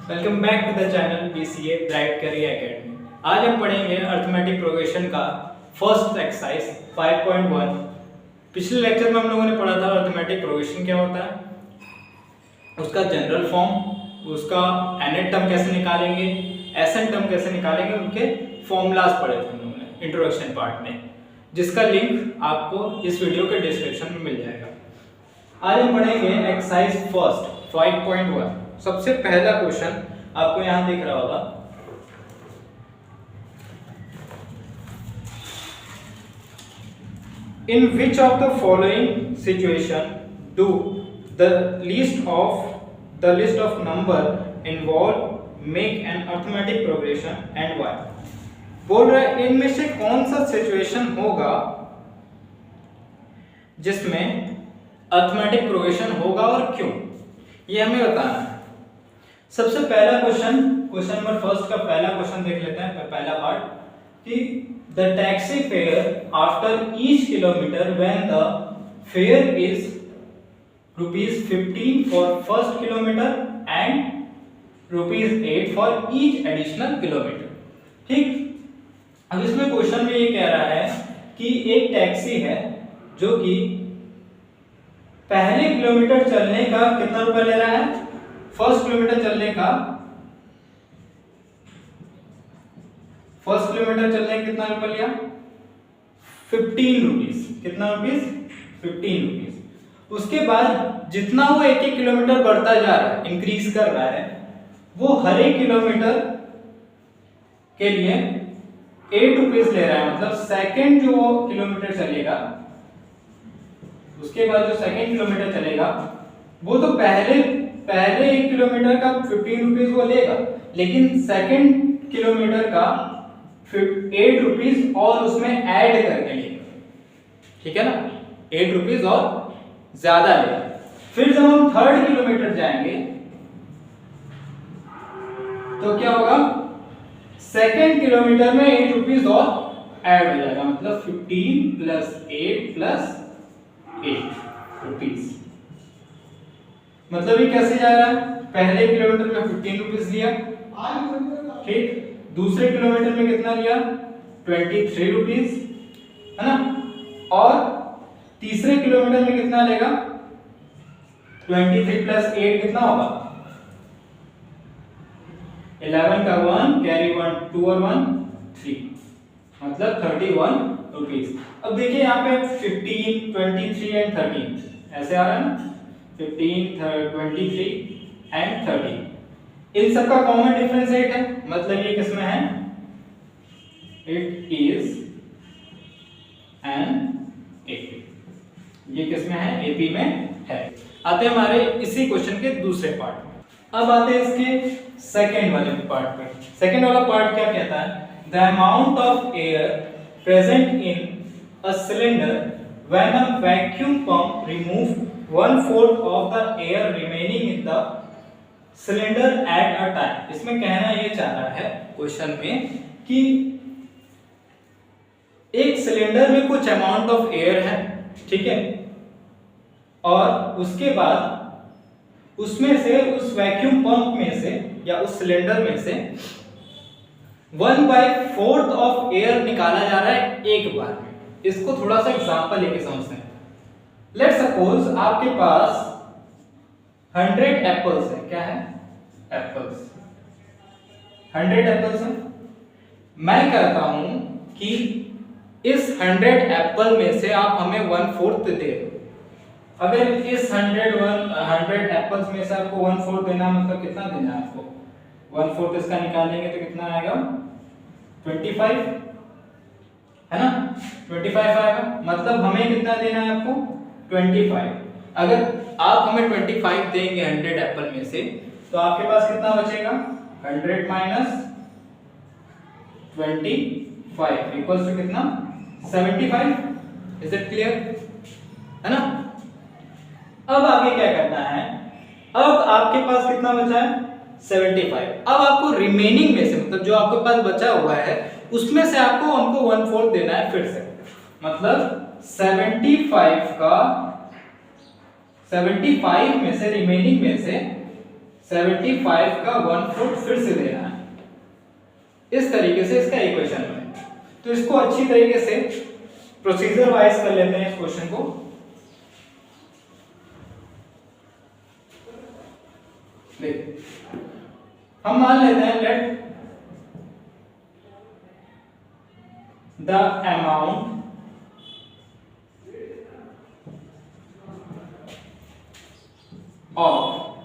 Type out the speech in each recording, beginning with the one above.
Welcome back to the channel BCA bright career academy. आज हम पढ़ेंगे अर्थमेटिक प्रोग्रेशन का फर्स्ट एक्सरसाइज 5.1। पिछले लेक्चर में हम लोगों ने पढ़ा था अर्थमेटिक प्रोग्रेशन क्या होता है, उसका जनरल फॉर्म, उसका एनएट टर्म कैसे निकालेंगे, एसएन टर्म कैसे निकालेंगे, उनके फॉर्मूलाज पढ़े थे हम लोगों ने इंट्रोडक्शन पार्ट में, जिसका लिंक आपको इस वीडियो के डिस्क्रिप्शन में मिल जाएगा। आज हम पढ़ेंगे एक्सरसाइज फर्स्ट 5.1। सबसे पहला क्वेश्चन आपको यहां दिख रहा होगा, in which of the following situation do the list of number involve make an arithmetic progression and why. बोल रहा है इनमें से कौन सा सिचुएशन होगा जिसमें अर्थमेटिक प्रोग्रेशन होगा और क्यों, ये हमें बताना है। सबसे पहला क्वेश्चन नंबर फर्स्ट का पहला क्वेश्चन देख लेते हैं, पहला पार्ट कि the taxi fare after each kilometre when the fair is ₹15 for first kilometre and ₹8 for each additional kilometre. ठीक, अब इसमें क्वेश्चन में ये कह रहा है कि एक टैक्सी है जो कि पहले किलोमीटर चलने का कितना रुपया ले रहा है, फर्स्ट किलोमीटर चलने का कितना रुपया लिया, 15 रुपीज। कितना रुपीज, 15 रुपीज। उसके बाद जितना वो एक एक किलोमीटर बढ़ता जा रहा है, इंक्रीज कर रहा है, वो हर एक किलोमीटर के लिए 8 रुपीज ले रहा है। मतलब सेकंड जो किलोमीटर चलेगा, उसके बाद जो सेकंड किलोमीटर चलेगा वो तो पहले 1 किलोमीटर का 15 रुपीज वो लेगा, लेकिन सेकंड किलोमीटर का 8 रुपीज और उसमें ऐड करके लेगा। ठीक है ना, 8 रुपीज और ज्यादा लेगा। फिर जब हम थर्ड किलोमीटर जाएंगे तो क्या होगा, सेकंड किलोमीटर में 8 रुपीज और ऐड हो जाएगा, मतलब 15 प्लस 8 प्लस 8 रुपीज। मतलब ये कैसे जा रहा है, पहले किलोमीटर में 15 रुपीज लिया, ठीक, दूसरे किलोमीटर में कितना लिया, 23 रुपीज, है ना, और तीसरे किलोमीटर में कितना लेगा, 23 प्लस 8 कितना होगा, 11 का 1 कैरी 1 2 और 1 3, मतलब 31 रुपीज। अब देखिए यहाँ पे 15, 23 एंड 13 ऐसे आ रहा है ना, 15, 23 एंड 13, इन सबका कॉमन डिफरेंस 8 है, मतलब ये किसमें है, इट इज एन एपी। ये किसमें है, एपी में है। आते हैं हमारे इसी क्वेश्चन के दूसरे पार्ट में। अब आते हैं इसके सेकंड वाले पार्ट पे। सेकंड वाला पार्ट क्या कहता है, the amount of air present in a cylinder when a vacuum pump remove 1/4 of the air remaining in the cylinder at a time। इसमें कहना ये चाह रहा है क्वेश्चन में कि एक सिलेंडर में कुछ अमाउंट ऑफ एयर है, ठीक है, और उसके बाद उसमें से, उस वैक्यूम पंप में से या उस सिलेंडर में से 1/4 ऑफ एयर निकाला जा रहा है एक बार में। इसको थोड़ा सा एग्जांपल लेके समझते हैं। लेट सपोज आपके पास 100 एप्पल्स है, क्या है, एप्पल्स, 100 एप्पल्स है। मैं कहता हूं कि इस 100 एप्पल में से आप हमें 1/4 दे दो। अगर इस 100 एप्पल्स में से आपको 1/4 देना, मतलब कितना देना है आपको, 1/4 इसका निकालेंगे तो कितना आएगा, 25, है ना, 25 आएगा। मतलब हमें कितना देना है आपको, 25। अगर आप हमें 25 देंगे 100 एप्पल में से, तो आपके पास कितना बचेगा, 100 माइनस 25 इक्वल्स टू कितना, 75। इज इट क्लियर, है ना। अब आगे क्या करना है, अब आपके पास कितना बचा है, 75। अब आपको रिमेनिंग में से, मतलब जो आपके पास बचा हुआ है उसमें से आपको हमको 1/4 देना है फिर से। मतलब 75 में से, रिमेनिंग में से 75 का 1/4 फिर से देना है। इस तरीके से इसका इक्वेशन बने। तो इसको अच्छी तरीके से प्रोसीजर वाइज कर लेते हैं इस क्वेश्चन को। देखिए हम मान लेते हैं let the amount of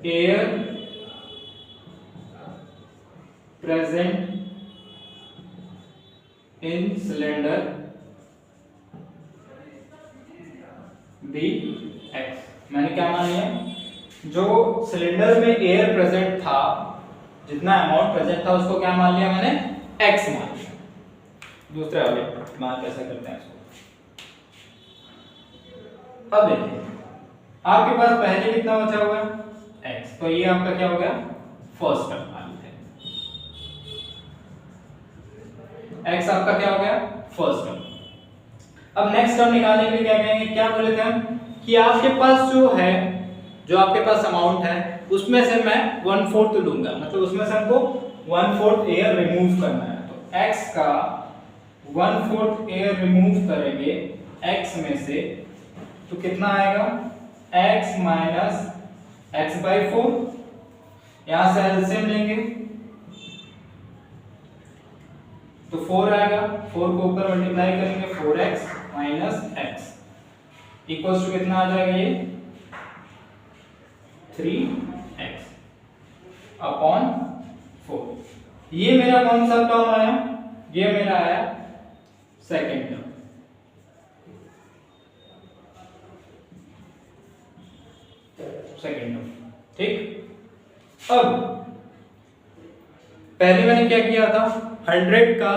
air present in cylinder be x। मैंने क्या मान लिया, जो सिलेंडर में एयर प्रेजेंट था, जितना अमाउंट प्रेजेंट था उसको क्या मान लिया मैंने, x मान लिया। दूसरे वाले मान कैसे करते हैं इसको, अब देखिए आपके पास पहले कितना बचा हुआ है x, तो ये आपका क्या हो गया फर्स्ट टर्म मान लेते हैं, x आपका क्या हो गया फर्स्ट टर्म। अब नेक्स्ट टर्म निकालने के लिए क्या करेंगे, क्या बोले थे हम कि आपके पास जो है, जो आपके पास अमाउंट है उसमें से मैं 1/4 लूंगा, मतलब उसमें से हमको 1/4 एयर रिमूव करना है। तो x का 1/4 एयर रिमूव करेंगे x में से, तो कितना आएगा x माइनस x/4, यहां से एलसीएम लेंगे तो 4 आएगा, 4 को ऊपर मल्टीप्लाई करेंगे 4x minus x equals to कितना आ जाएगा ये 3x अपॉन 4। ये मेरा कौन सा टर्म आया, ये मेरा आया सेकेंड टर्म। सेकेंड टर्म ठीक। अब पहले मैंने क्या किया था, 100 का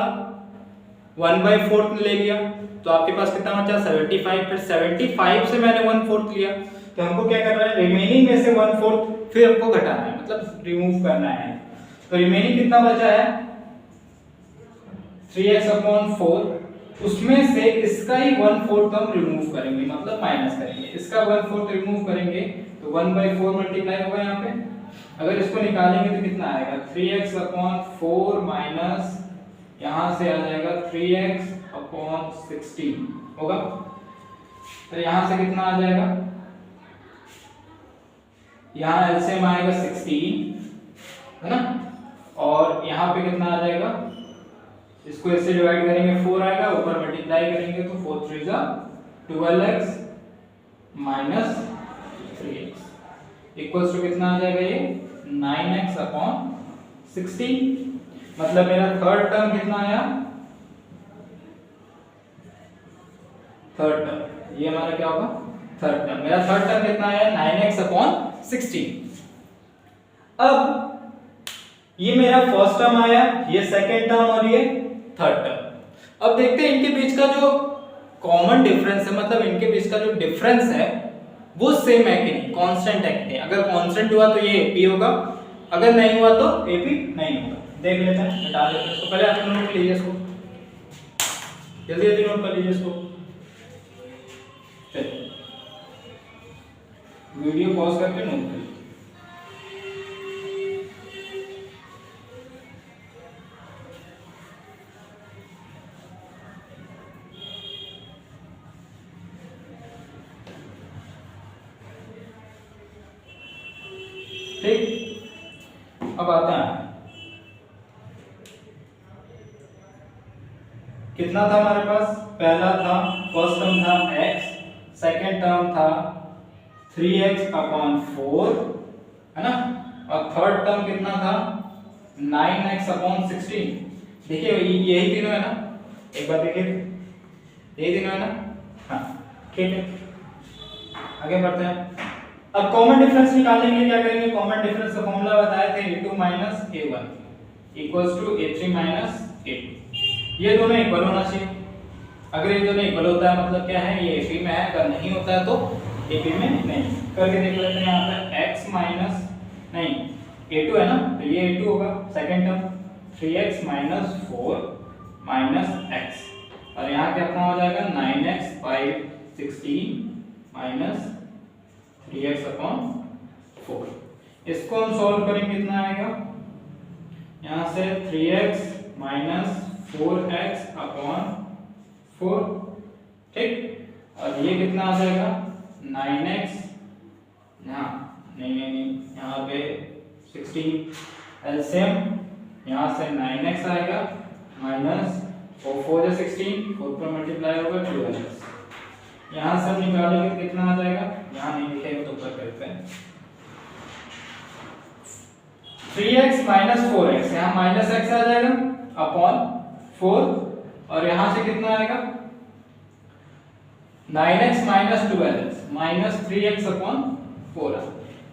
1/4 ले लिया, तो आपके पास कितना बचा 75, फिर 75 से मैंने 1/4 लिया, तो हमको क्या करना है रिमेनिंग में से 1/4 फिर हमको घटाना है, मतलब रिमूव करना है। तो रिमेनिंग कितना बचा है 3x/4, उसमें से इसका ही 1/4 हम रिमूव करेंगे, मतलब माइनस करेंगे, इसका 1/4 रिमूव करेंगे तो 1/4 मल्टीप्लाई होगा यहाँ पे। अगर इसको निकालेंगे तो कितना आएगा 3x/4 माइनस यहाँ से आ जाएगा 3x/16 होगा। तो यहाँ से कितना आ जाएगा, यहाँ एलसीएम आएगा 16 है ना, और यहाँ पे कितना आ जाएगा, इसको इससे डिवाइड करेंगे 4 आएगा, ऊपर मल्टीप्लाई करेंगे तो 4 3 जा 12x minus 3x equals to कितना आ जाएगा ये 9x/16। मतलब मेरा थर्ड टर्म कितना आया, थर्ड टर्म, ये हमारा क्या होगा थर्ड टर्म, मेरा थर्ड टर्म कितना आया 9x/16। अब ये मेरा फर्स्ट टर्म आया, ये सेकेंड टर्म और ये थर्ड टर्म। अब देखते हैं इनके बीच का जो कॉमन डिफरेंस है, मतलब इनके बीच का जो डिफरेंस है वो सेम है कि नहीं, कांस्टेंट है कि नहीं। अगर कांस्टेंट हुआ तो ये AP होगा, अगर नहीं हुआ तो AP नहीं होगा। देख लेते हैं, मिटा लेते हैं इसको। पहले आप नोट लीजिए इसको, जल्दी जल्दी नोट कर लीजिए इसको। चलिए वीडियो पॉज करके नोट कर लीजिए। ठीक, अब आता है कितना था हमारे पास, पहला था फर्स्ट टर्म था x, सेकेंड टर्म था 3x/4 है ना, और थर्ड टर्म कितना था 9x/16। देखिए यही तीनों है ना, एक बार देखिए यही तीनों है ना, हाँ ठीक है। आगे बढ़ते हैं। अब कॉमन डिफरेंस निकालने के लिए क्या करेंगे, कॉमन डिफरेंस का फॉर्मूला बताए थे a2 minus a1 equals to a3 minus a2। ये दोनों इक्वल होना चाहिए, अगर ये दोनों इक्वल होता है मतलब क्या है ये AP में है, अगर नहीं होता है तो AP में नहीं। करके देख लेते हैं, यहाँ पे x माइनस नहीं a2 है ना, तो ये a2 होगा second term 3x minus 4 minus x, और यहाँ क्या अपना हो जाएगा 9x/16 माइनस 3x/16। इसको हम सॉल्व करेंगे कितना आएगा, यहाँ से 3x माइनस 4x अपॉन 4, ठीक। और ये कितना आ जाएगा 9x, यहाँ नहीं यहाँ पे 16 एलसीएम, यहाँ से 9x आएगा माइनस 4 है 16, 4 पर मल्टीप्लाई होगा 12x। यहाँ से हम निकालेंगे कितना आ जाएगा, यहाँ नहीं लिखेंगे तो ऊपर करते हैं 3x माइनस 4x, यहाँ माइनस x आ जाएगा अपॉन 4, और यहाँ से कितना आएगा 9x minus 12x minus 3x upon 4।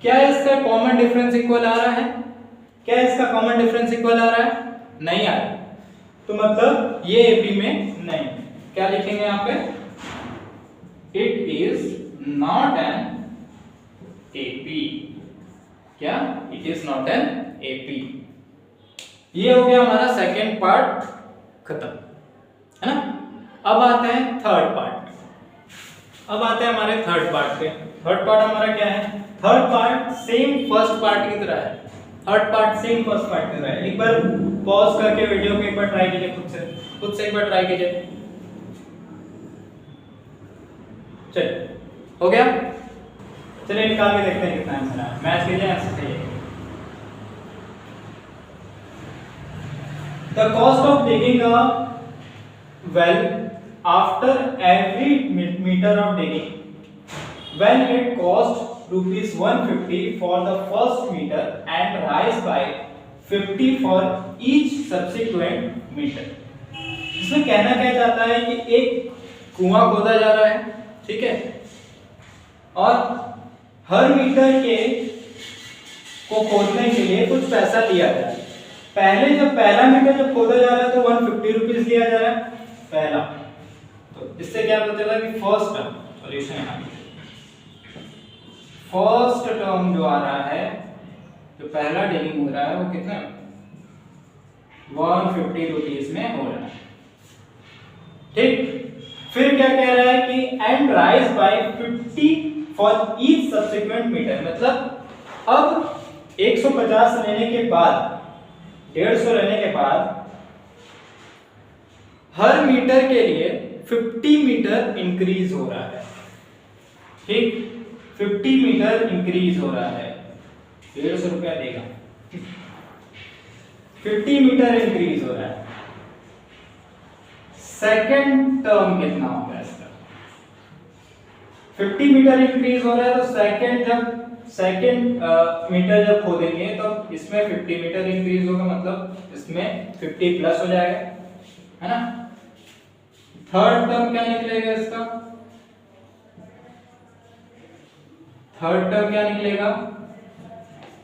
क्या इसका कॉमन डिफरेंस इक्वल आ रहा है, क्या इसका कॉमन डिफरेंस इक्वल आ रहा है, नहीं आ रहा, तो मतलब ये एपी में नहीं। क्या लिखेंगे यहाँ पे, it is not an AP, क्या it is not an AP. ये हो गया हमारा सेकेंड पार्ट खत्म, है ना। अब आते हैं थर्ड पार्ट में, अब आते हैं हमारे थर्ड पार्ट पे। थर्ड पार्ट हमारा क्या है, third part same first part की तरह है, third part same first part की तरह है। एक बार पॉज करके वीडियो को एक बार ट्राई कीजिए, खुद से एक बार ट्राई कीजिए। चलिए हो गया, चलिए निकाल के देखते हैं कितना आंसर है। मैच कीजिए, आंसर सही है। The cost of digging a well after every metre of digging when it cost rupees 150 for the first meter and rise by 50 for each subsequent meter। इसमें कहना क्या चाहता है कि एक कुआं खोदा जा रहा है, ठीक है, और हर मीटर के को खोदने के लिए कुछ पैसा लिया जा रहा है। पहले जब पहला मीटर जब खोदा जा रहा है तो 150 रुपीज लिया जा रहा है पहला, तो इससे क्या पता चला कि फर्स्ट टर्म सॉल्यूशन यहाँ फर्स्ट टर्म जो आ रहा है, जो पहला डिगिंग हो रहा है वो कितना 150 रुपीज में हो रहा है, ठीक। फिर क्या कह रहा है कि and rise by 50 for each subsequent metre, मतलब अब 150 लेने के बाद 150 लेने के बाद हर मीटर के लिए 50 मीटर इंक्रीज हो रहा है, ठीक, 50 मीटर इंक्रीज हो रहा है, 150 रुपया देगा, 50 मीटर इंक्रीज हो रहा है। सेकंड टर्म कितना होगा इसका, 50 मीटर इंक्रीज हो रहा है, तो सेकंड मीटर जब खोदेंगे तो इसमें 50 मीटर इंक्रीज होगा, मतलब इसमें 50 प्लस हो जाएगा, है ना। थर्ड टर्म क्या निकलेगा इसका, थर्ड टर्म क्या निकलेगा,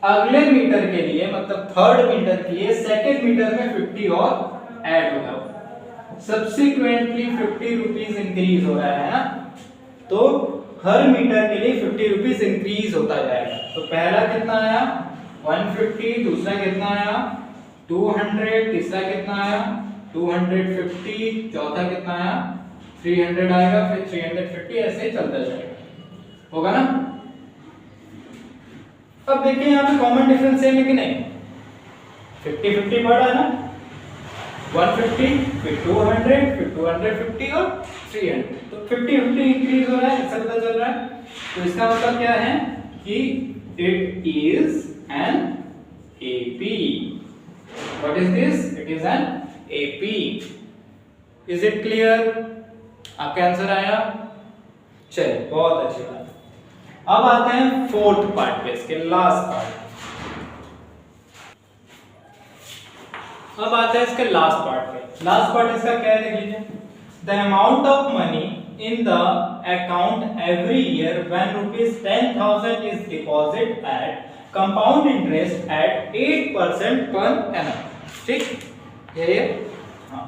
अगले मीटर के लिए मतलब थर्ड मीटर के लिए सेकंड मीटर में 50 और ऐड होगा, सब्सिक्वेंटली 50 रुपीज इंक्रीज हो रहा है ना, तो हर मीटर के लिए 50 रुपीज इंक्रीज होता जाएगा। तो पहला कितना आया 150, दूसरा कितना आया 200, तीसरा कितना आया 250, चौथा कितना आया 300 आएगा, फिर 350, ऐसे चलता जाएगा, होगा ना। अब देखिए यहाँ पे कॉमन डिफरेंस सेम है कि नहीं, 50-50 बढ़ रहा है ना, 150 फिर 200 फिर 250 और 300, तो 50-50 इंक्रीज हो रहा है, ऐसा पता चल रहा है। तो इसका मतलब क्या है कि it is an AP. What is this, it is an AP. Is it clear, आपका आंसर आया, चलिए बहुत अच्छी बात। अब आते हैं फोर्थ पार्ट पे, इसके लास्ट पार्ट। अब आते हैं इसके लास्ट पार्ट पे। लास्ट पार्ट इसका क्या है देख लीजिए, the amount of money in the account every year when ₹10,000 is deposit eight compound interest eight 8% per annum, ठीक, ये हाँ।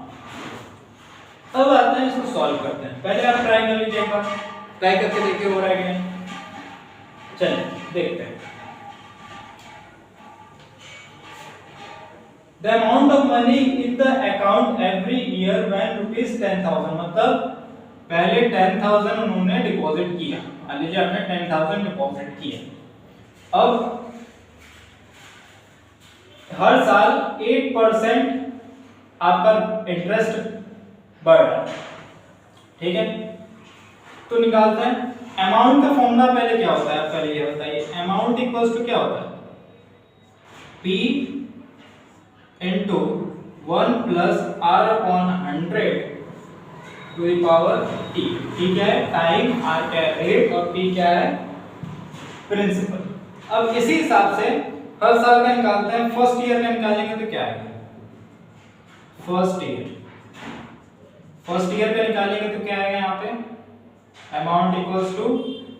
अब आते हैं इसको सॉल्व करते हैं। पहले आप ट्राई कर लीजिए, एक बार ट्राई करके देखिए हो रहा है कि नहीं। चलिए देखते हैं। The amount of money in the account every year when ₹10,000, मतलब पहले 10,000 उन्होंने डिपॉजिट किया, मान लीजिए आपने 10,000 डिपॉजिट किया। अब हर साल 8% आपका इंटरेस्ट बढ़ रहा है, ठीक है। तो निकालते हैं अमाउंट का फॉर्मूला। पहले क्या होता है, आप पहले ये बताइए, अमाउंट इक्वल्स टू क्या होता है, P into 1 plus R upon 100 to the power T। T क्या है, टाइम, R क्या है, रेट, और P क्या है, प्रिंसिपल। अब इसी हिसाब से हर साल का निकालते हैं। फर्स्ट ईयर का निकालेंगे तो क्या आएगा, फर्स्ट ईयर का निकालेंगे तो क्या आएगा, यहाँ पे अमाउंट इक्वल्स टू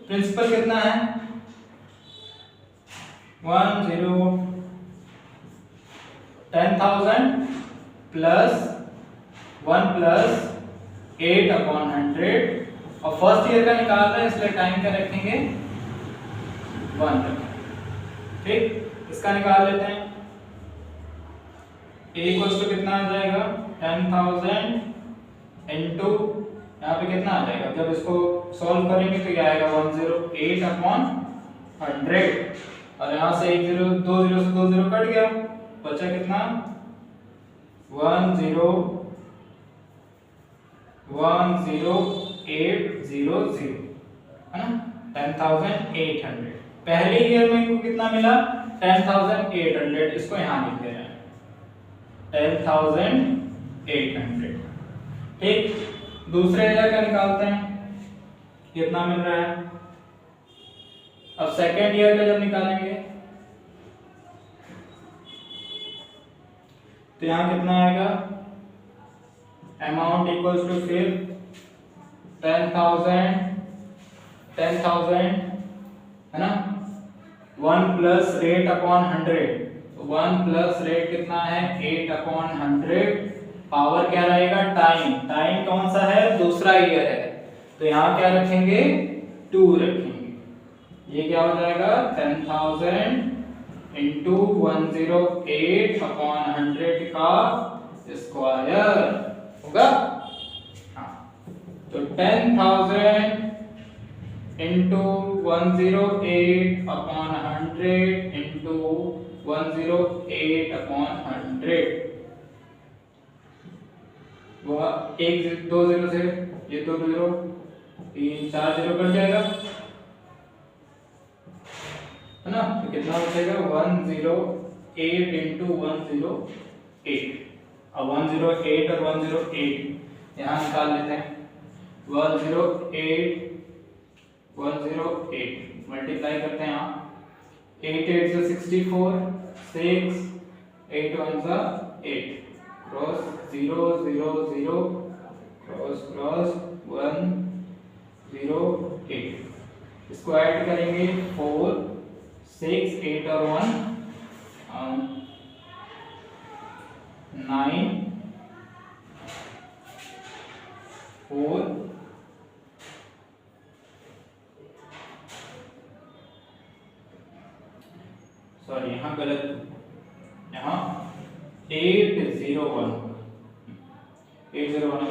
प्रिंसिपल कितना है 10,000 प्लस 1 प्लस 8 अपॉन 100, और फर्स्ट ईयर का निकाल रहे हैं इसलिए टाइम का रखेंगे 1 रखेंगे, ठीक। इसका निकाल लेते हैं। a इक्वल्स टू कितना आ जाएगा 10,000 इनटू यहाँ पे कितना आ जाएगा, जब इसको सॉल्व करेंगे तो क्या आएगा 108 अपॉन 100, और यहाँ से 1 0 2 0 से 2 0 कट गया, बचा कितना 10800 है ना, 10,800। पहले ईयर में इनको कितना मिला 10,800, इसको यहाँ लिख दे रहे हैं 10,800, ठीक। दूसरे ईयर का निकालते हैं, कितना मिल रहा है। अब सेकेंड ईयर का जब निकालेंगे तो यहाँ कितना आएगा, अमाउंट इक्वल्स टू फिर 10,000 है ना, 1 प्लस रेट अपॉन 100, तो 1 प्लस रेट कितना है 8 अपॉन 100, पावर क्या रहेगा टाइम कौन सा है, दूसरा ईयर है, तो यहाँ क्या रखेंगे 2 रखेंगे। ये क्या हो जाएगा 10,000 इंटू 108 अपॉन 100 का स्क्वायर होगा, हाँ। तो 10,000 इंटू 108 अपॉन 100 इंटू 108 अपॉन 100, वह 1 2 0 से ये 2 0 3 4 0 कट जाएगा, है ना, तो कितना बचेगा 108 इंटू 108, अब 108 और 108 यहाँ निकाल लेते हैं। 108 मल्टीप्लाई करते हैं यहाँ, 8 8 से 64, 6 8 1 से 8, क्रॉस 0 0 0 क्रॉस 1 0 8, इसको ऐड करेंगे 4 6 8 और 1 9 4 सॉरी यहाँ गलत, यहाँ 801 होगा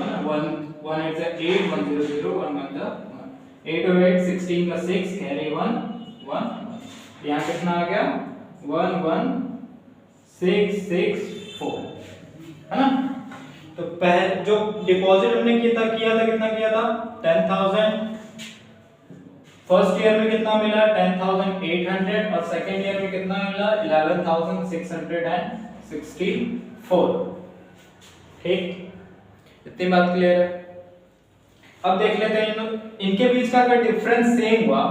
ना, 1 8 से 8 1 0 0 1 1 जा 8 और 8 16 का 6 कैरी 1 1, यहाँ कितना आ गया 1 1 6 6 4, है ना। तो पहले जो डिपॉजिट हमने किया था कितना किया था 10,000, फर्स्ट ईयर में कितना मिला 10,800, और सेकेंड ईयर में कितना मिला 11,664, ठीक। इतनी बात क्लियर है। अब देख लेते हैं इनके बीच का अगर डिफरेंस सेम हुआ,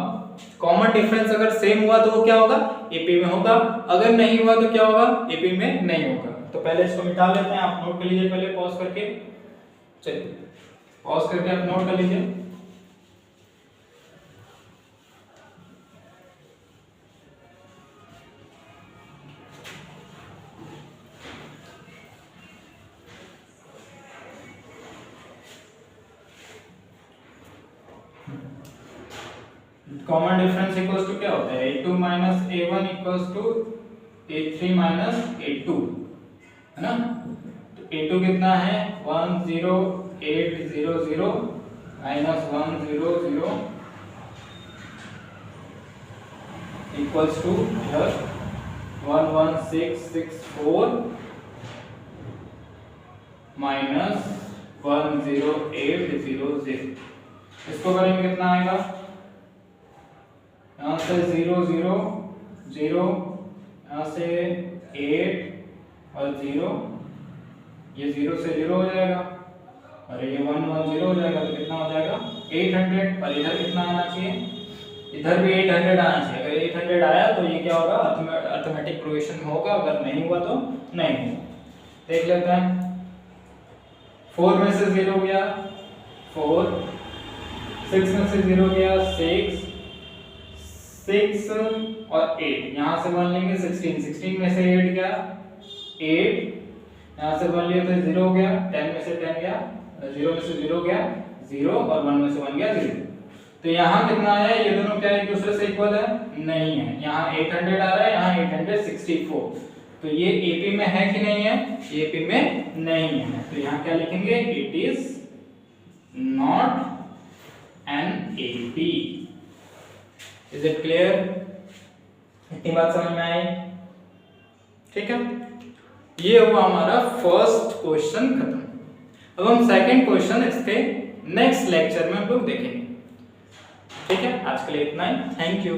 कॉमन डिफरेंस अगर सेम हुआ तो वो क्या होगा एपी में होगा, अगर नहीं हुआ तो क्या होगा एपी में नहीं होगा। तो पहले इसको मिटा लेते हैं, आप नोट कर लीजिए पहले पॉज करके, चलिए पॉज करके आप नोट कर लीजिए। कॉमन डिफरेंस इक्वल्स टू क्या होता है a2 minus a1 equals to a3 minus a2, है ना। तो a2 कितना है 10800 माइनस 100 इक्वल्स टू इधर 11664 माइनस 10800। इसको करेंगे कितना आएगा, यहाँ से 0 0 0, यहाँ से 8 और 0, ये 0 से 0 हो जाएगा और ये 1 1 0 हो जाएगा। तो कितना हो जाएगा 800। और इधर कितना आना चाहिए, इधर भी 800 आना चाहिए। अगर 800 आया तो ये क्या होगा, अर्थमेटिक प्रोग्रेशन होगा, अगर नहीं हुआ तो नहीं होगा। देख लेते हैं। 4 में से 0 गया 4, 6 में से 0 गया 6 और 8, यहाँ से 1 लेंगे 16 में से 8 गया 8, यहाँ से 1 लिए तो 0 हो गया, 10 में से 10 गया, 0 में से 0 गया 0 और 1 में से 1 गया 0। तो यहाँ कितना आया, ये दोनों क्या एक दूसरे से इक्वल है, नहीं है। यहाँ 800 आ रहा है, यहाँ 864। तो ये एपी में है कि नहीं है, एपी में नहीं है। तो यहाँ क्या लिखेंगे, it is not an AP. Is it clear, इतनी बात समझ में आई? ठीक है, ये हुआ हमारा फर्स्ट क्वेश्चन खत्म। अब हम सेकंड क्वेश्चन इसके नेक्स्ट लेक्चर में हम लोग देखेंगे। ठीक है, आज के लिए इतना ही। Thank you.